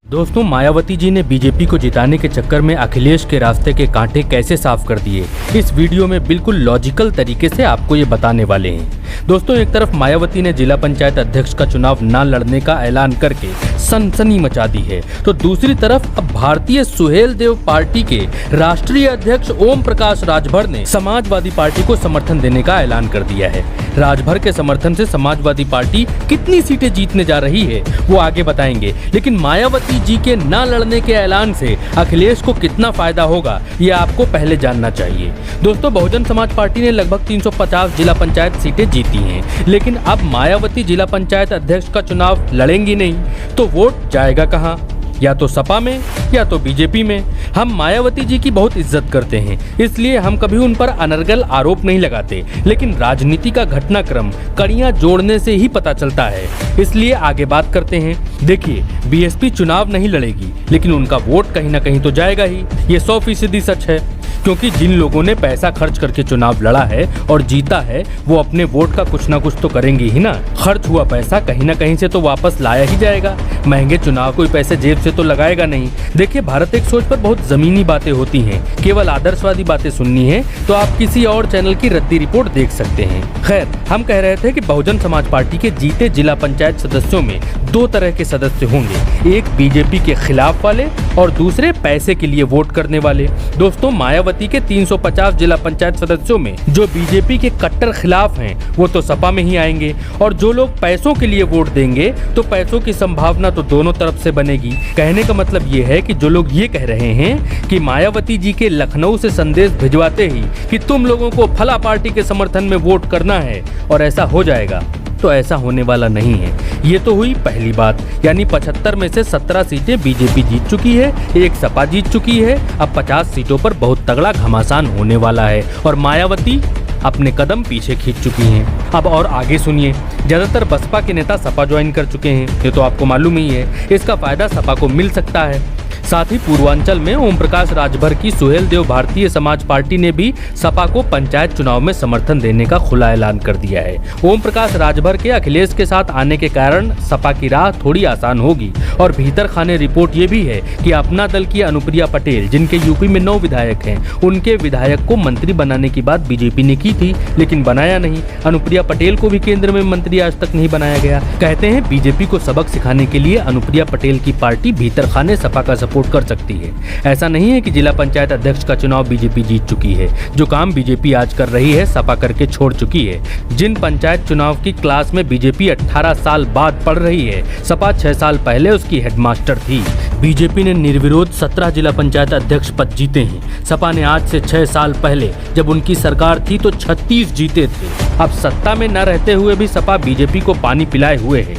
दोस्तों, मायावती जी ने बीजेपी को जिताने के चक्कर में अखिलेश के रास्ते के कांटे कैसे साफ कर दिए, इस वीडियो में बिल्कुल लॉजिकल तरीके से आपको ये बताने वाले हैं। दोस्तों, एक तरफ मायावती ने जिला पंचायत अध्यक्ष का चुनाव न लड़ने का ऐलान करके सनसनी मचा दी है, तो दूसरी तरफ अब भारतीय सुहेल देव पार्टी के राष्ट्रीय अध्यक्ष ओम प्रकाश राजभर ने समाजवादी पार्टी को समर्थन देने का ऐलान कर दिया है। राजभर के समर्थन से समाजवादी पार्टी कितनी सीटें जीतने जा रही है वो आगे बताएंगे, लेकिन मायावती जी के न लड़ने के ऐलान से अखिलेश को कितना फायदा होगा ये आपको पहले जानना चाहिए। दोस्तों, बहुजन समाज पार्टी ने लगभग 350 जिला पंचायत सीटें जीती हैं, लेकिन अब मायावती जिला पंचायत अध्यक्ष का चुनाव लड़ेंगी नहीं, तो वोट जाएगा कहां? या तो सपा में या तो बीजेपी में। हम मायावती जी की बहुत इज्जत करते हैं, इसलिए हम कभी उन पर अनर्गल आरोप नहीं लगाते, लेकिन राजनीति का घटनाक्रम कड़ियां जोड़ने से ही पता चलता है, इसलिए आगे बात करते हैं। देखिए, बीएसपी चुनाव नहीं लड़ेगी, लेकिन उनका वोट कहीं ना कहीं तो जाएगा ही, ये 100% सच है, क्योंकि जिन लोगों ने पैसा खर्च करके चुनाव लड़ा है और जीता है, वो अपने वोट का कुछ ना कुछ तो करेंगे ही ना। खर्च हुआ पैसा कहीं ना कहीं से तो वापस लाया ही जाएगा। महंगे चुनाव कोई पैसे जेब से तो लगाएगा नहीं। देखिए, भारत एक सोच पर बहुत जमीनी बातें होती हैं, केवल आदर्शवादी बातें सुननी है तो आप किसी और चैनल की रद्दी रिपोर्ट देख सकते हैं। खैर, हम कह रहे थे कि बहुजन समाज पार्टी के जीते जिला पंचायत सदस्यों में दो तरह के सदस्य होंगे, एक बीजेपी के खिलाफ वाले और दूसरे पैसे के लिए वोट करने वाले। दोस्तों, मायावती के 350 जिला पंचायत सदस्यों में जो बीजेपी के कट्टर खिलाफ हैं, वो तो सपा में ही आएंगे, और जो लोग पैसों के लिए वोट देंगे तो पैसों की संभावना तो दोनों तरफ से बनेगी। कहने का मतलब ये है कि जो लोग ये कह रहे हैं कि मायावती जी के लखनऊ से संदेश भिजवाते ही कि तुम लोगों को फला पार्टी के समर्थन में वोट करना है और ऐसा हो जाएगा, तो ऐसा होने वाला नहीं है। ये तो हुई पहली बात, यानी 75 में से 17 सीटें बीजेपी जीत चुकी है, एक सपा जीत चुकी है। अब 50 सीटों पर बहुत तगड़ा घमासान होने वाला है और मायावती अपने कदम पीछे खींच चुकी हैं। अब और आगे सुनिए, ज्यादातर बसपा के नेता सपा ज्वाइन कर चुके हैं, ये तो आपको मालूम ही है। इसका फायदा सपा को मिल सकता है। साथ ही पूर्वांचल में ओम प्रकाश राजभर की सुहेल देव भारतीय समाज पार्टी ने भी सपा को पंचायत चुनाव में समर्थन देने का खुला ऐलान कर दिया है। ओम प्रकाश राजभर के अखिलेश के साथ आने के कारण सपा की राह थोड़ी आसान होगी। और भीतर खाने रिपोर्ट ये भी है कि अपना दल की अनुप्रिया पटेल, जिनके यूपी में 9 विधायक हैं, उनके विधायक को मंत्री बनाने की बात बीजेपी ने की थी, लेकिन बनाया नहीं। अनुप्रिया पटेल को भी केंद्र में मंत्री आज तक नहीं बनाया गया। कहते हैं बीजेपी को सबक सिखाने के लिए अनुप्रिया पटेल की पार्टी भीतर खाने सपा का सपोर्ट कर सकती है। ऐसा नहीं है कि जिला पंचायत अध्यक्ष का चुनाव बीजेपी जीत चुकी है। जो काम बीजेपी आज कर रही है, सपा करके छोड़ चुकी है। जिन पंचायत चुनाव की क्लास में बीजेपी 18 साल बाद पढ़ रही है, सपा 6 साल पहले उसकी हेडमास्टर थी। बीजेपी ने निर्विरोध 17 जिला पंचायत अध्यक्ष पद जीते हैं। सपा ने आज से 6 साल पहले, जब उनकी सरकार थी, तो 36 जीते थे। अब सत्ता में न रहते हुए भी सपा बीजेपी को पानी पिलाए हुए है।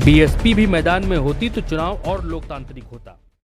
बीएसपी भी मैदान में होती तो चुनाव और लोकतांत्रिक होता।